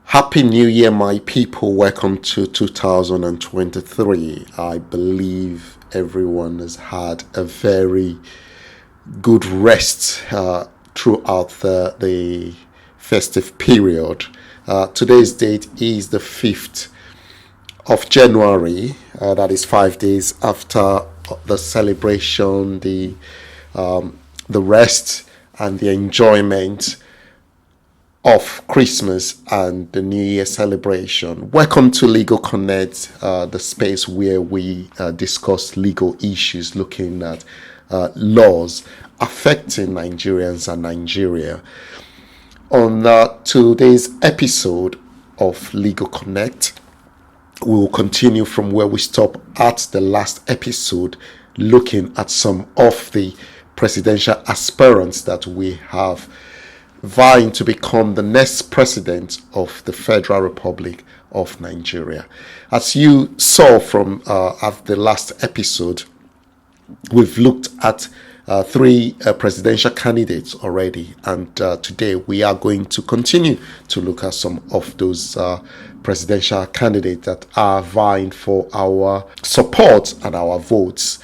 Happy New Year, my people. Welcome to 2023. I believe everyone has had a very good rest throughout the festive period. Today's date is the 5th of January. That is 5 days after the celebration, the rest, and the enjoyment of Christmas and the New Year celebration. Welcome to Legal Connect, the space where we discuss legal issues, looking at laws affecting Nigerians and Nigeria. On today's episode of Legal Connect, we will continue from where we stopped at the last episode, looking at some of the presidential aspirants that we have vying to become the next president of the Federal Republic of Nigeria. As you saw from at the last episode, we've looked at three presidential candidates already, and today we are going to continue to look at some of those presidential candidates that are vying for our support and our votes.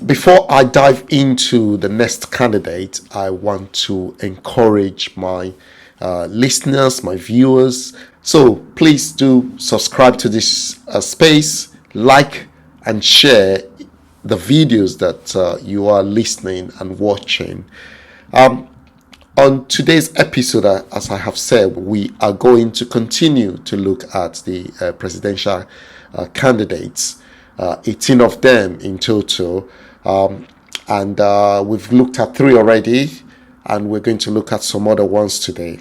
Before I dive into the next candidate, I want to encourage my listeners, my viewers. So please do subscribe to this space, like and share the videos that you are listening and watching. On today's episode, as I have said, we are going to continue to look at the presidential candidates, 18 of them in total. And we've looked at three already, and we're going to look at some other ones today.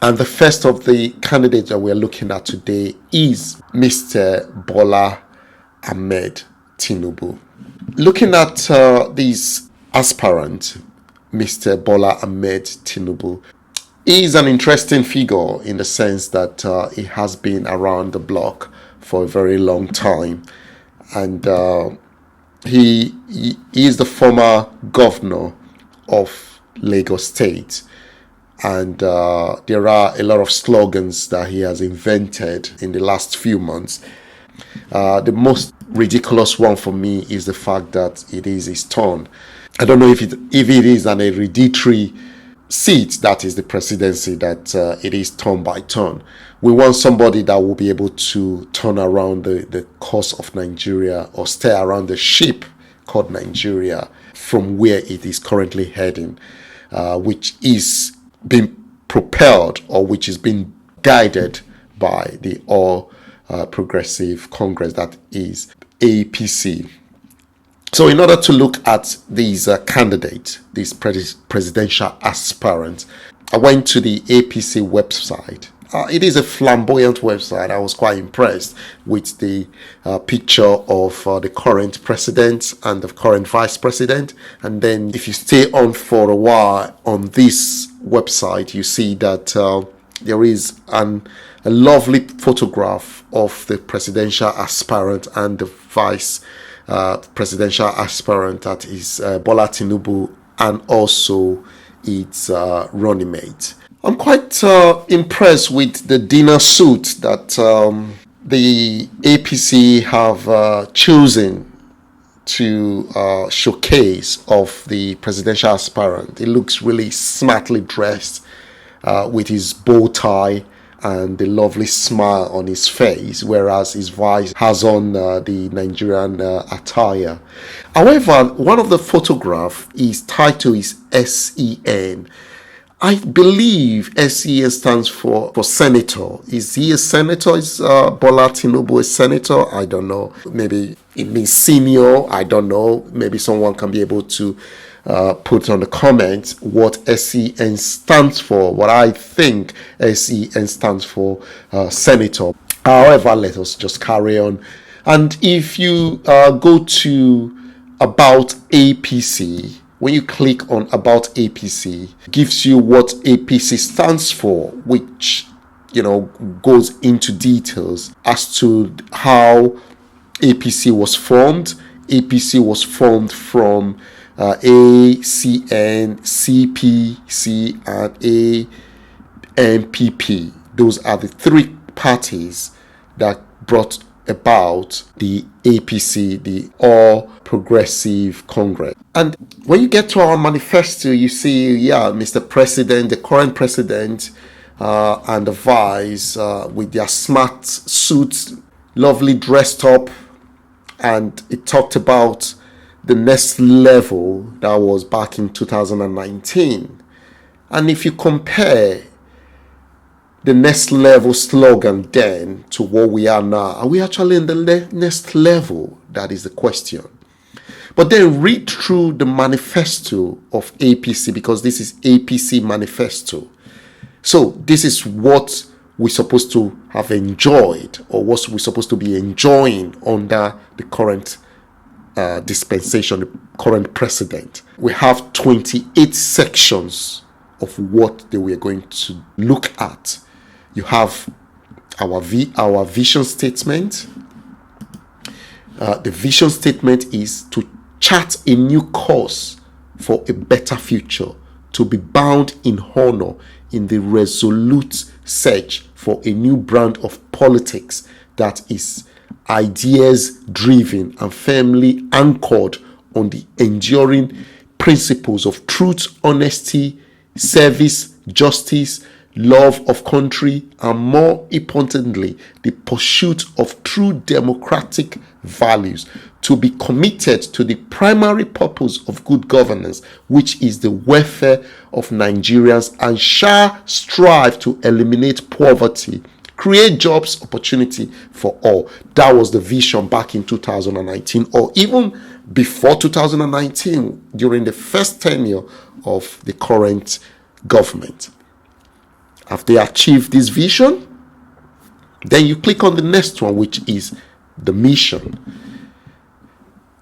And the first of the candidates that we're looking at today is Mr. Bola Ahmed Tinubu. Looking at this aspirant, Mr. Bola Ahmed Tinubu, is an interesting figure in the sense that he has been around the block for a very long time, and he is the former governor of Lagos State, and there are a lot of slogans that he has invented in the last few months. The most ridiculous one for me is the fact that it is his turn. I don't know if it is an hereditary seat, that is the presidency, that it is turn by turn. We want somebody that will be able to turn around the course of Nigeria, or steer around the ship called Nigeria from where it is currently heading, which is being propelled, or which is being guided by the All Progressive Congress, that is APC. So in order to look at these candidates, these presidential aspirants, I went to the APC website. It is a flamboyant website. I was quite impressed with the picture of the current president and the current vice president. And then if you stay on for a while on this website, you see that there is a lovely photograph of the presidential aspirant and the vice presidential aspirant, that is Bola Tinubu, and also its running mate. I'm quite impressed with the dinner suit that the APC have chosen to showcase of the presidential aspirant. He looks really smartly dressed with his bow tie and the lovely smile on his face, whereas his vice has on the Nigerian attire. However, one of the photographs, his title is SEN. I believe SEN stands for senator. Is he a senator? Is Bola Tinubu a senator? I don't know. Maybe it means senior. I don't know. Maybe someone can be able to put on the comments what SEN stands for. What I think SEN stands for senator. However, let us just carry on. And if you go to About APC, when you click on About APC, it gives you what APC stands for, which goes into details as to how APC was formed. APC was formed from ACN, CPC, and NPP. Those are the three parties that brought about the APC, the All Progressive Congress. And when you get to our manifesto, you see, Mr. President, the current president, and the vice with their smart suits, lovely dressed up, and it talked about the next level that was back in 2019. And if you compare the next level slogan then to what we are now, are we actually in the next level? That is the question. But then read through the manifesto of APC, because this is APC manifesto. So this is what we're supposed to have enjoyed, or what we're supposed to be enjoying under the current dispensation, the current president. We have 28 sections of what they were going to look at. You have our vision statement. The vision statement is to chart a new course for a better future, to be bound in honor in the resolute search for a new brand of politics that is ideas driven and firmly anchored on the enduring principles of truth, honesty, service, justice, love of country, and more importantly, the pursuit of true democratic values, to be committed to the primary purpose of good governance, which is the welfare of Nigerians, and shall strive to eliminate poverty, create jobs, opportunity for all. That was the vision back in 2019, or even before 2019, during the first tenure of the current government. Have they achieved this vision? Then you click on the next one, which is the mission.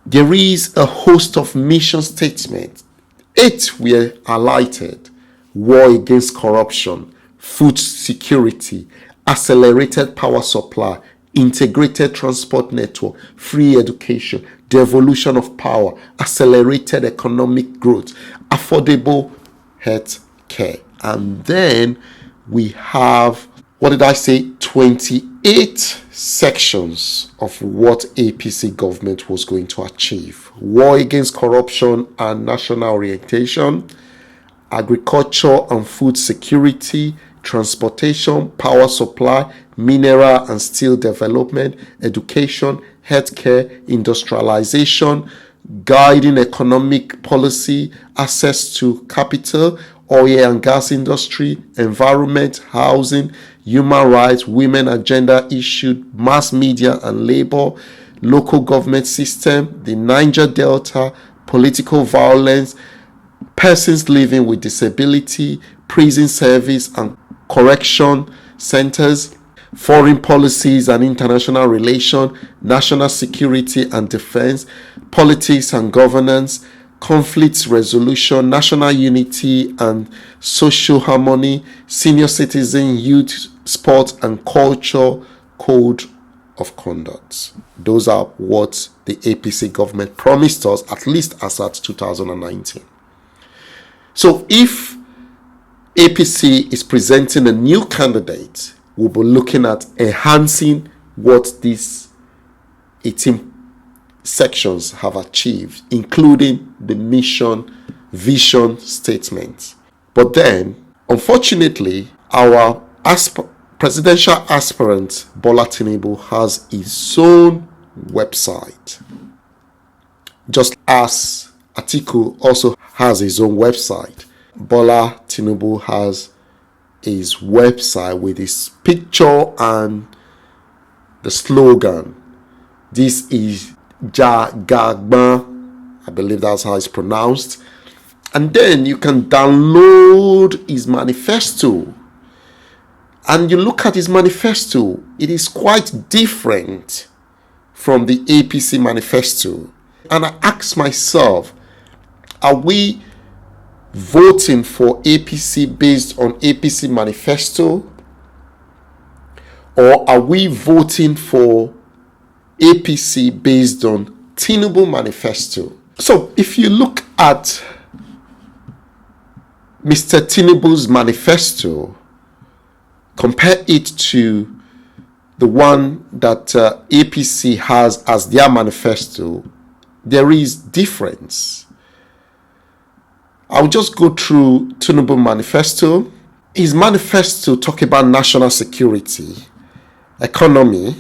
There is a host of mission statements. 8 were highlighted: war against corruption, food security, accelerated power supply, integrated transport network, free education, devolution of power, accelerated economic growth, affordable health care. And then we have, 28 sections of what APC government was going to achieve: war against corruption and national orientation, agriculture and food security, transportation, power supply, mineral and steel development, education, healthcare, industrialization, guiding economic policy, access to capital, oil and gas industry, environment, housing, human rights, women agenda issue, mass media and labor, local government system, the Niger Delta, political violence, persons living with disability, prison service and correction centers, foreign policies and international relations, national security and defense, politics and governance, conflict resolution, national unity and social harmony, senior citizen, youth, sport and culture, code of conduct. Those are what the APC government promised us, at least as at 2019. So if APC is presenting a new candidate, we'll be looking at enhancing what these 18 sections have achieved, including the mission, vision statement. But then, unfortunately, our presidential aspirant Bola Tinubu has his own website, just as Atiku also has his own website. Bola Tinubu has his website with his picture and the slogan. This is Jagagba, I believe that's how it's pronounced. And then you can download his manifesto. And you look at his manifesto, it is quite different from the APC manifesto. And I ask myself, are we voting for APC based on APC manifesto? Or are we voting for APC based on Tinubu manifesto? So if you look at Mr. Tinubu's manifesto, compare it to the one that APC has as their manifesto, there is difference. I'll just go through Tinubu manifesto. His manifesto talk about national security, economy,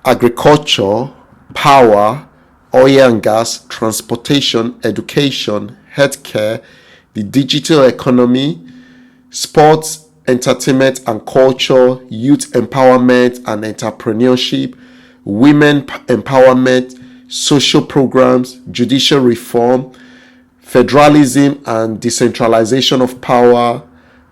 agriculture, power, oil and gas, transportation, education, healthcare, the digital economy, sports, entertainment and culture, youth empowerment and entrepreneurship, women empowerment, social programs, judicial reform, federalism and decentralization of power,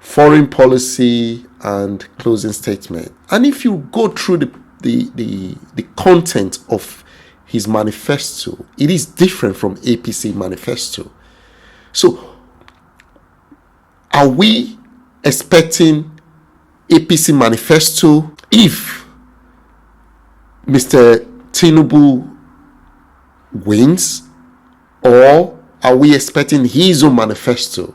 foreign policy, and closing statement. And if you go through the content of his manifesto, it is different from APC manifesto. So are we expecting APC manifesto if Mr. Tinubu wins, or are we expecting his own manifesto?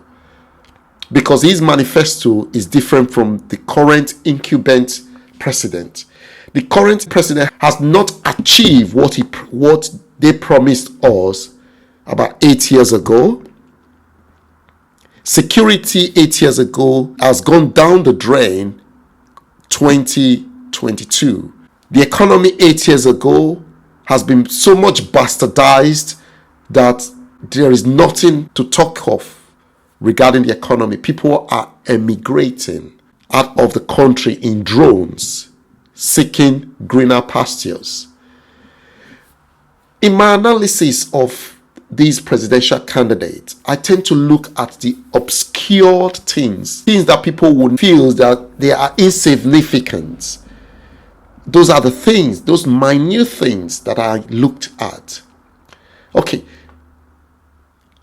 Because his manifesto is different from the current incumbent president. The current president has not achieved what they promised us about 8 years ago. Security 8 years ago has gone down the drain 2022. The economy 8 years ago has been so much bastardized that there is nothing to talk of regarding the economy. People are emigrating out of the country in drones, seeking greener pastures. In my analysis of these presidential candidates, I tend to look at the obscure things that people would feel that they are insignificant. Those are the things, those minute things that I looked at. Okay,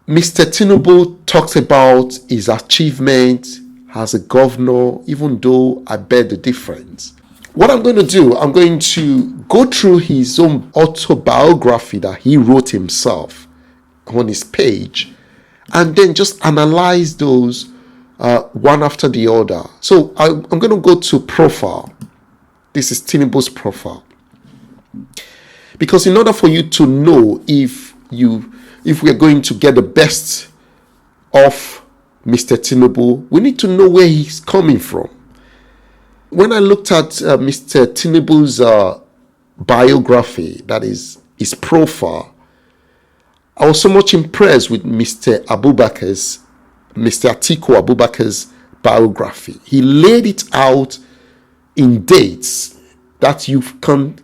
Mr. Tinubu talks about his achievement as a governor, even though I bear the difference. What I'm going to do, I'm going to go through his own autobiography that he wrote himself on his page, and then just analyze those one after the other. So I'm going to go to profile. This is Tinubu's profile. Because in order for you to know if we are going to get the best of Mr. Tinubu, we need to know where he's coming from. When I looked at Mr. Tinubu's biography, that is his profile, I was so much impressed with Mr. Atiku Abubakar's biography. He laid it out in dates that you can,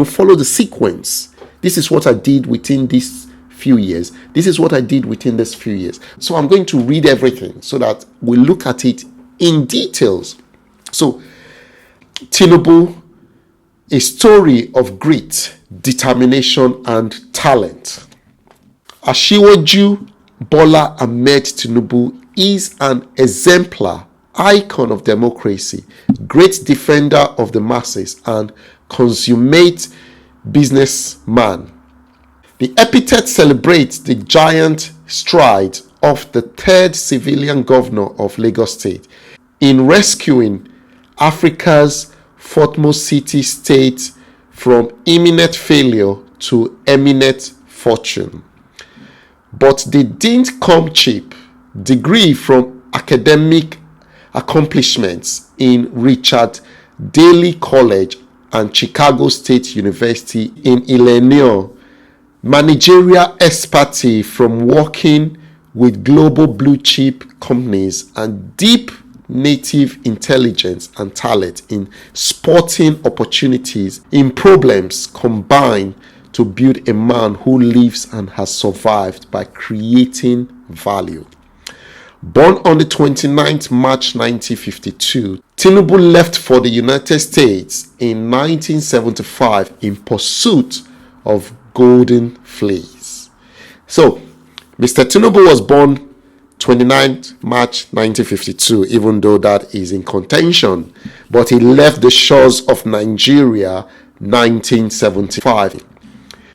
follow the sequence. This is what I did within these few years. This is what I did within this few years. So I'm going to read everything so that we look at it in details. So Tinubu, a story of grit, determination, and talent. Asiwaju Bola Ahmed Tinubu is an exemplar, icon of democracy, great defender of the masses, and consummate businessman. The epithet celebrates the giant stride of the third civilian governor of Lagos State in rescuing Africa's fourth-most city-state from imminent failure to eminent fortune. But they didn't come cheap. Degree from academic accomplishments in Richard Daley College and Chicago State University in Illinois, managerial expertise from working with global blue chip companies, and deep native intelligence and talent in spotting opportunities in problems combined to build a man who lives and has survived by creating value. Born on the 29th March 1952, Tinubu left for the United States in 1975 in pursuit of golden fleece. So, Mr. Tinubu was born 29th March 1952, even though that is in contention, but he left the shores of Nigeria 1975.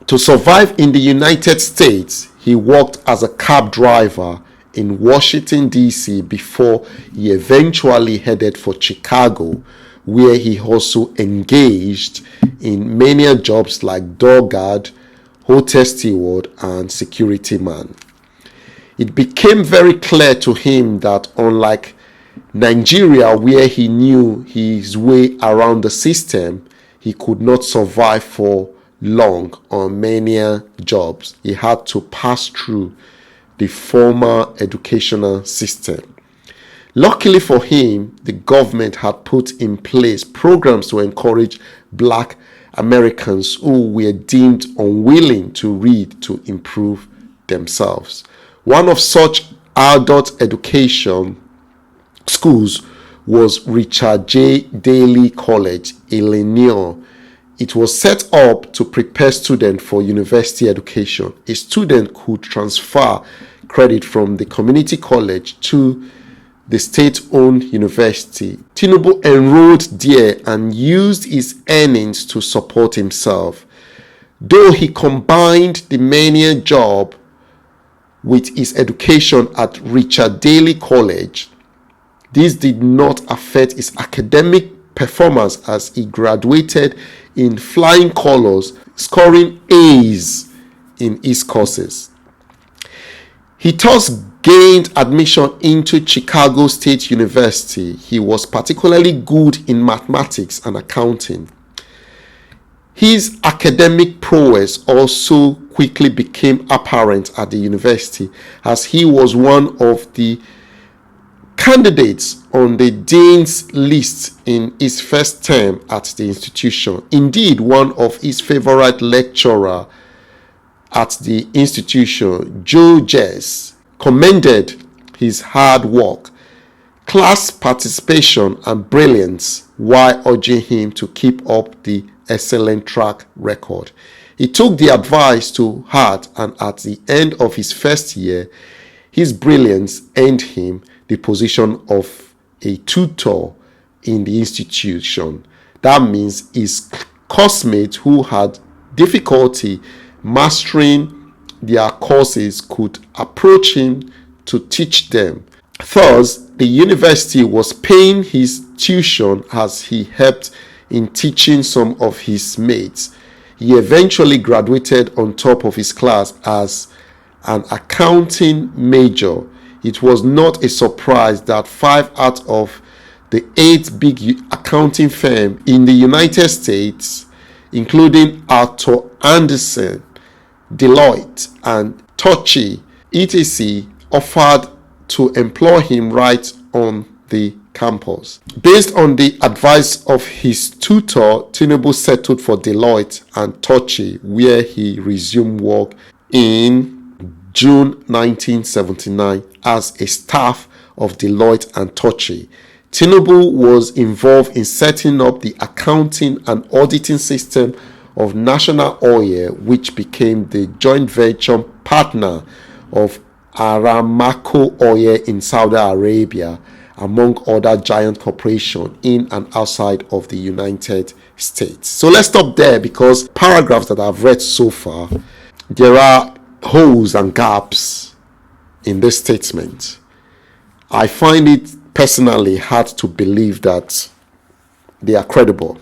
To survive in the United States, he worked as a cab driver in Washington, D.C. before he eventually headed for Chicago, where he also engaged in many jobs like door guard, hotel steward, and security man. It became very clear to him that unlike Nigeria, where he knew his way around the system, he could not survive for long on many jobs. He had to pass through the formal educational system. Luckily for him, the government had put in place programs to encourage Black Americans who were deemed unwilling to read to improve themselves. One of such adult education schools was Richard J. Daley College, Illinois. It was set up to prepare students for university education. A student could transfer credit from the community college to the state-owned university. Tinubu enrolled there and used his earnings to support himself. Though he combined the menial job with his education at Richard Daley College, this did not affect his academic performance as he graduated in flying colors, scoring A's in his courses. He thus gained admission into Chicago State University. He was particularly good in mathematics and accounting. His academic prowess also quickly became apparent at the university, as he was one of the candidates on the dean's list in his first term at the institution. Indeed, one of his favorite lecturers at the institution, Joe Jess, commended his hard work, class participation, and brilliance while urging him to keep up the excellent track record. He took the advice to heart, and at the end of his first year, his brilliance earned him the position of a tutor in the institution. That means his classmates who had difficulty mastering their courses could approach him to teach them. Thus, the university was paying his tuition as he helped in teaching some of his mates. He eventually graduated on top of his class as an accounting major. It was not a surprise that 5 out of the 8 big accounting firms in the United States, including Arthur Andersen, Deloitte, and Touchy, etc., offered to employ him right on the campus. Based on the advice of his tutor, Tinubu settled for Deloitte and Touchy, where he resumed work in June 1979 as a staff of Deloitte and Touchy. Tinubu was involved in setting up the accounting and auditing system of National Oil, which became the joint venture partner of Aramco Oil in Saudi Arabia, among other giant corporations in and outside of the United States. So let's stop there, because paragraphs that I've read so far, there are holes and gaps in this statement. I find it personally hard to believe that they are credible.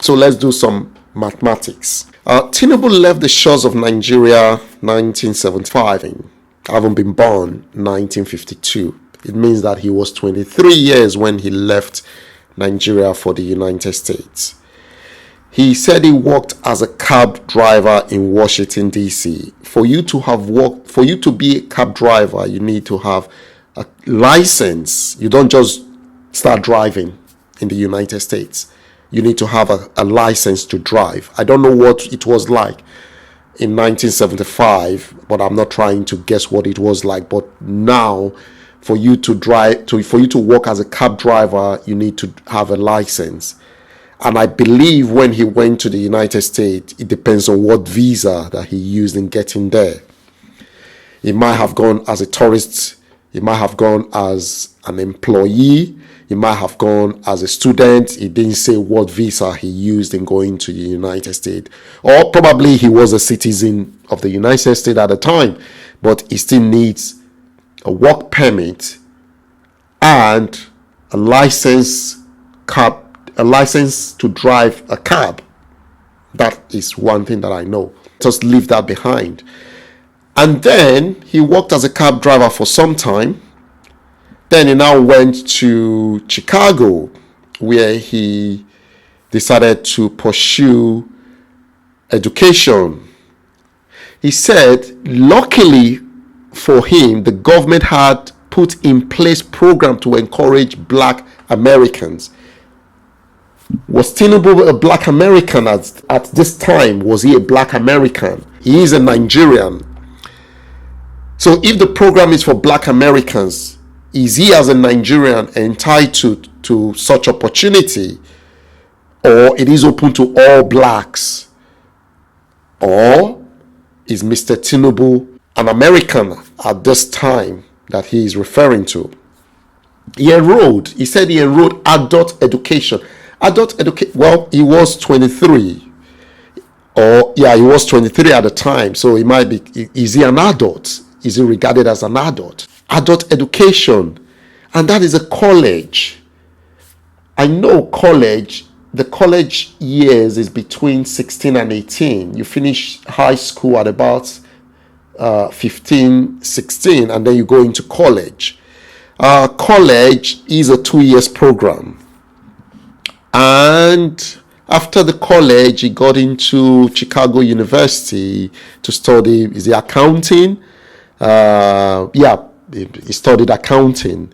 So let's do some mathematics. Tinubu left the shores of Nigeria 1975, having been born 1952. It means that he was 23 years when he left Nigeria for the United States. He said he worked as a cab driver in Washington, D.C. For you to be a cab driver, you need to have a license. You don't just start driving in the United States. You need to have a license to drive. I don't know what it was like in 1975, but I'm not trying to guess what it was like. But now, for you to work as a cab driver, you need to have a license. And I believe when he went to the United States, it depends on what visa that he used in getting there. He might have gone as a tourist. He might have gone as an employee. He might have gone as a student. He didn't say what visa he used in going to the United States. Or probably he was a citizen of the United States at the time, but he still needs a work permit and a licensed cab a license to drive a cab. That is one thing that I know. Just leave that behind. And then he worked as a cab driver for some time. Then he now went to Chicago, where he decided to pursue education. He said, luckily for him, the government had put in place program to encourage Black Americans. Was Tinubu a Black American at this time? Was he a Black American? He is a Nigerian. So if the program is for Black Americans, is he as a Nigerian entitled to such opportunity? Or it is open to all blacks? Or is Mr. Tinubu an American at this time that he is referring to? He said he enrolled adult education. Well, he was 23. He was 23 at the time. So he might be, is he an adult? Is he regarded as an adult? Adult education. And that is a college. I know the college years is between 16 and 18. You finish high school at about 15, 16, and then you go into college. College is a 2 years program. And after the college, he got into Chicago University to study, is it accounting? He studied accounting.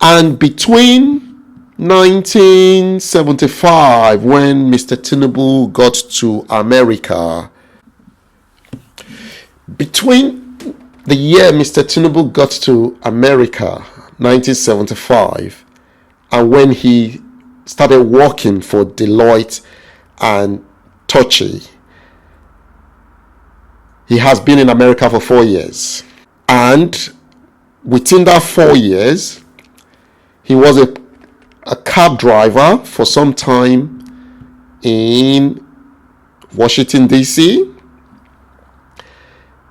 And between 1975, when Mr. Tinubu got to America, between the year Mr. Tinubu got to America, 1975, and when he started working for Deloitte and Touchy, he has been in America for 4 years. And within that 4 years, he was a cab driver for some time in Washington, D.C.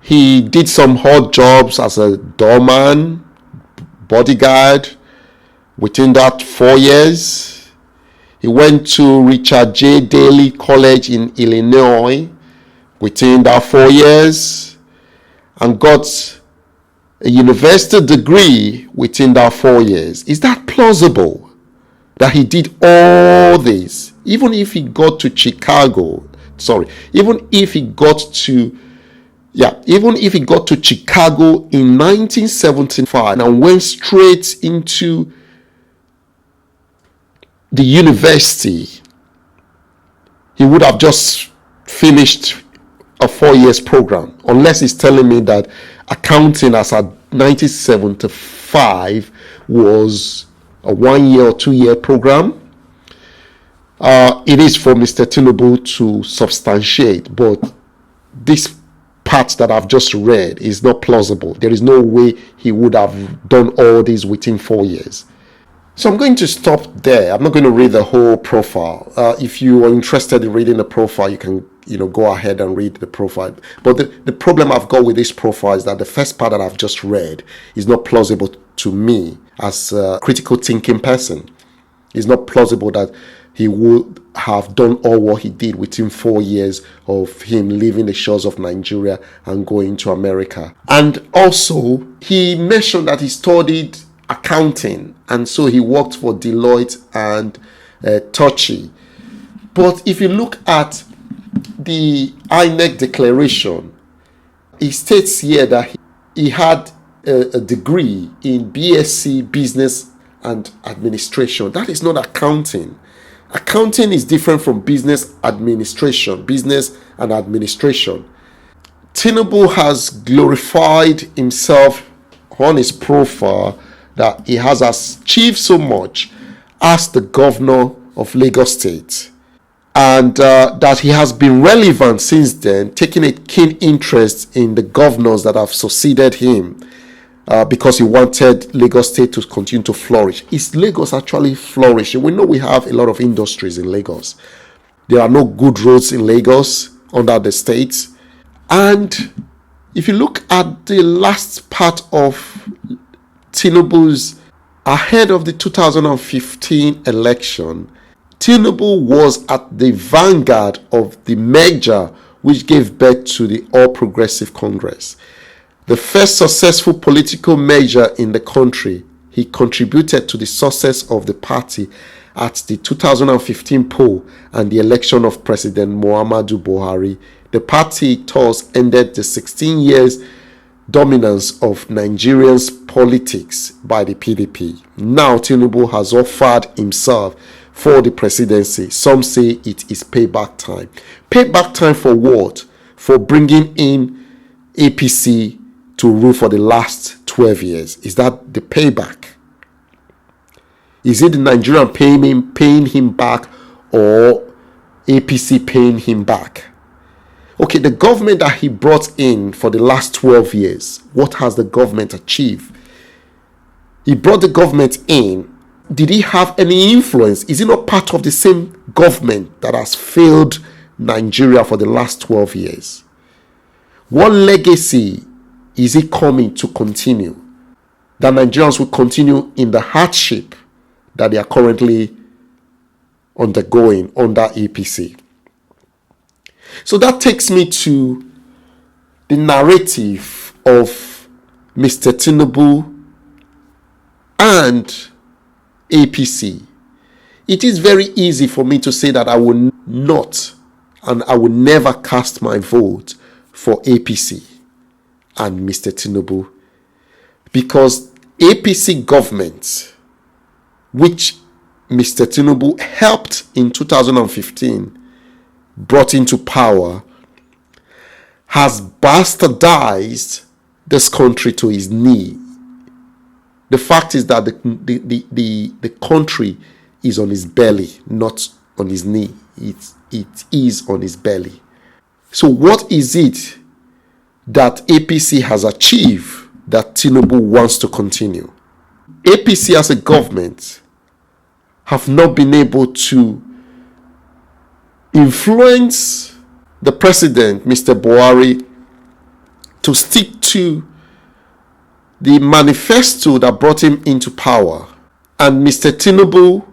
He did some odd jobs as a doorman, bodyguard. Within that 4 years, he went to Richard J. Daley College in Illinois within that 4 years and got a university degree within that 4 years. Is that plausible that he did all this? Even if he got to Chicago in 1975 and went straight into the university, he would have just finished a 4 years program, unless he's telling me that accounting as at 1975 was a 1 year or 2 year program. It is for Mr. Tinubu to substantiate, but this part that I've just read is not plausible. There is no way he would have done all this within 4 years. So I'm going to stop there. I'm not going to read the whole profile. If you are interested in reading the profile, you can go ahead and read the profile. But the problem I've got with this profile is that the first part that I've just read is not plausible to me as a critical thinking person. It's not plausible that he would have done all what he did within 4 years of him leaving the shores of Nigeria and going to America. And also, he mentioned that he studied accounting, and so he worked for Deloitte and Touchy. But if you look at the INEC declaration, it states here that he had a degree in BSc Business and Administration. That is not accounting. Accounting is different from business and administration. Tinubu has glorified himself on his profile that he has achieved so much as the governor of Lagos State, and that he has been relevant since then, taking a keen interest in the governors that have succeeded him, because he wanted Lagos State to continue to flourish. Is Lagos actually flourishing? We know we have a lot of industries in Lagos. There are no good roads in Lagos under the state. And if you look at the last part of Tinubu's, ahead of the 2015 election, Tinubu was at the vanguard of the merger which gave birth to the All Progressive Congress. The first successful political merger in the country. He contributed to the success of the party at the 2015 poll and the election of President Muhammadu Buhari. The party thus ended the 16 years dominance of Nigerians politics by the PDP. Now Tinubu has offered himself for the presidency. Some say it is payback time. Payback time for what? For bringing in APC to rule for the last 12 years. Is that the payback? Is it the Nigerian paying him back, or APC paying him back? Okay, the government that he brought in for the last 12 years, what has the government achieved? He brought the government in. Did he have any influence? Is he not part of the same government that has failed Nigeria for the last 12 years? What legacy is he coming to continue? That Nigerians will continue in the hardship that they are currently undergoing under APC. So that takes me to the narrative of Mr. Tinubu and APC. It is very easy for me to say that I will not and I will never cast my vote for APC and Mr. Tinubu, because APC government, which Mr. Tinubu helped in 2015, brought into power, has bastardized this country to his knee. The fact is that the country is on his belly, not on his knee. It is on his belly. So what is it that APC has achieved that Tinubu wants to continue? APC as a government have not been able to influence the president, Mr. Buhari, to stick to the manifesto that brought him into power. And Mr. Tinubu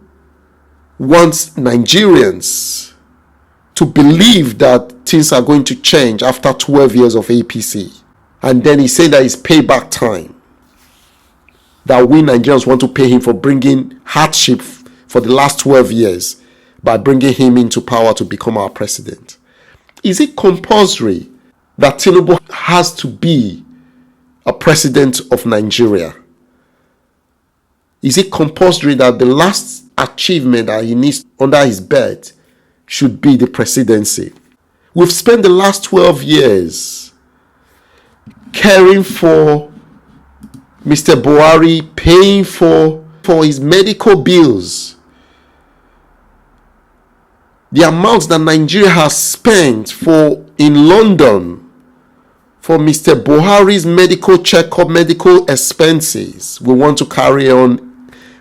wants Nigerians to believe that things are going to change after 12 years of APC. And then he said that it's payback time. That we Nigerians want to pay him for bringing hardship for the last 12 years by bringing him into power to become our president. Is it compulsory that Tinubu has to be a president of Nigeria? Is it compulsory that the last achievement that he needs under his belt should be the presidency? We've spent the last 12 years caring for Mr. Buhari, paying for his medical bills. The amount that Nigeria has spent in London for Mr. Buhari's medical checkup, medical expenses, we want to carry on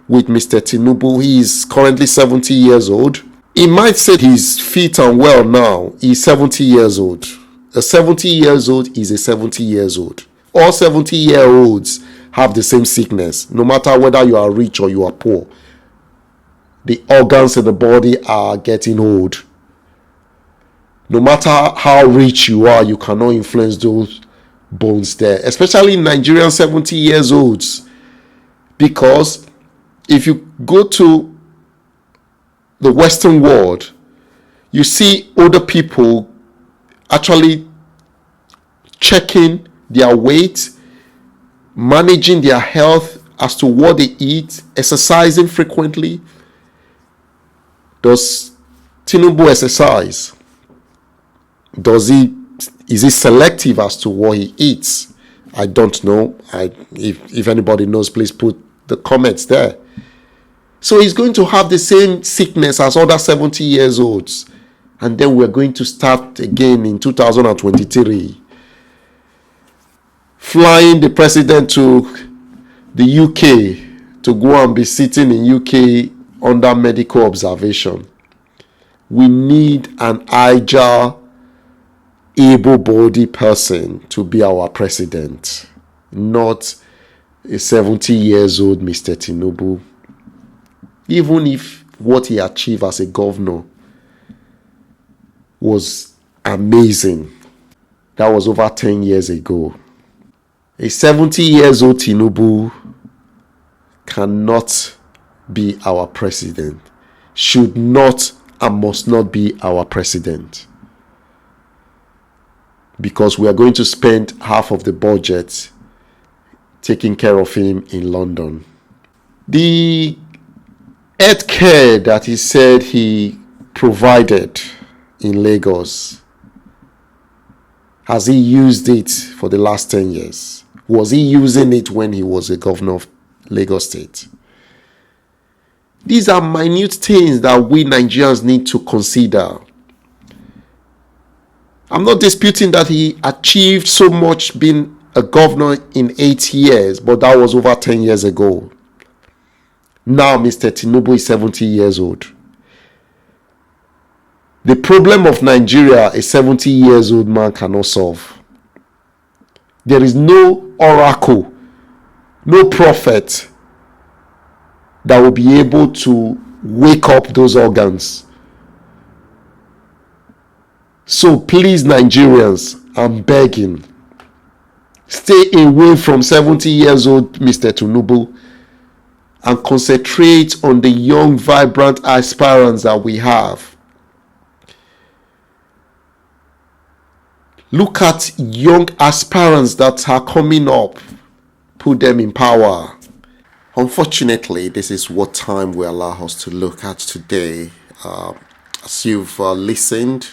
with Mr. Tinubu. He is currently 70 years old. He might say he's fit and well now. He's 70 years old. A 70 years old is a 70 years old. All 70-year-olds have the same sickness, no matter whether you are rich or you are poor. The organs in the body are getting old. No matter how rich you are, you cannot influence those bones there, especially Nigerian 70 years olds. Because if you go to the Western world, you see older people actually checking their weight, managing their health as to what they eat, exercising frequently. Does Tinubu exercise? Is he selective as to what he eats? I don't know. If anybody knows, please put the comments there. So he's going to have the same sickness as other 70 years olds. And then we're going to start again in 2023. Flying the president to the UK to go and be sitting in UK under medical observation. We need an agile, able-bodied person to be our president, not a 70 years old Mr. Tinubu. Even if what he achieved as a governor was amazing. That was over 10 years ago. A 70 years old Tinubu cannot be our president, should not and must not be our president, because we are going to spend half of the budget taking care of him in London. The health care that he said he provided in Lagos, has he used it for the last 10 years? Was he using it when he was a governor of Lagos State? These are minute things that we Nigerians need to consider. I'm not disputing that he achieved so much being a governor in 8 years, but that was over 10 years ago. Now Mr. Tinubu is 70 years old. The problem of Nigeria a 70 years old man cannot solve. There is no oracle, no prophet that will be able to wake up those organs. So please, Nigerians, I'm begging, stay away from 70 years old Mr. Tinubu and concentrate on the young, vibrant aspirants that we have. Look at young aspirants that are coming up. Put them in power. Unfortunately, this is what time will allow us to look at today. As you've listened,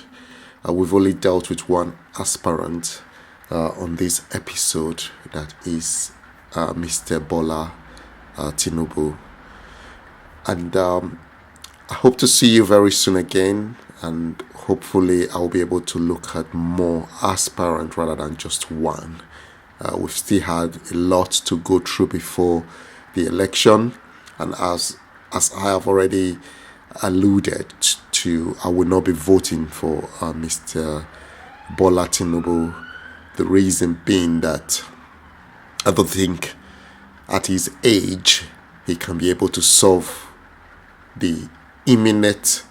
we've only dealt with one aspirant on this episode, that is Mr. Bola Tinubu. And I hope to see you very soon again, and hopefully I'll be able to look at more aspirants rather than just one. We've still had a lot to go through before the election, and as I have already alluded to, I will not be voting for Mr. Bola Tinubu. The reason being that I don't think at his age he can be able to solve the imminent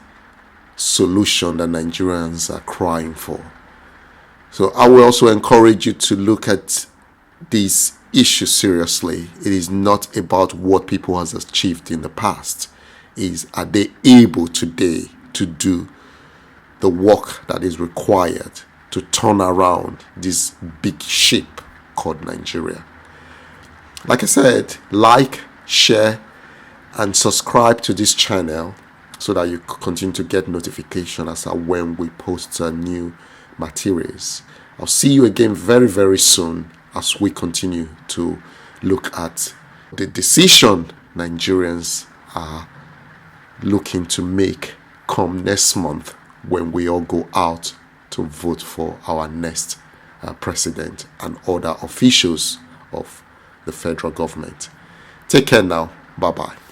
solution that Nigerians are crying for. So I will also encourage you to look at this issue seriously. It is not about what people has achieved in the past. Are they able today to do the work that is required to turn around this big ship called Nigeria? Like I said, like, share, and subscribe to this channel so that you continue to get notification as to when we post new materials. I'll see you again very, very soon as we continue to look at the decision Nigerians are looking to make come next month when we all go out to vote for our next president and other officials of the federal government. Take care now. Bye-bye.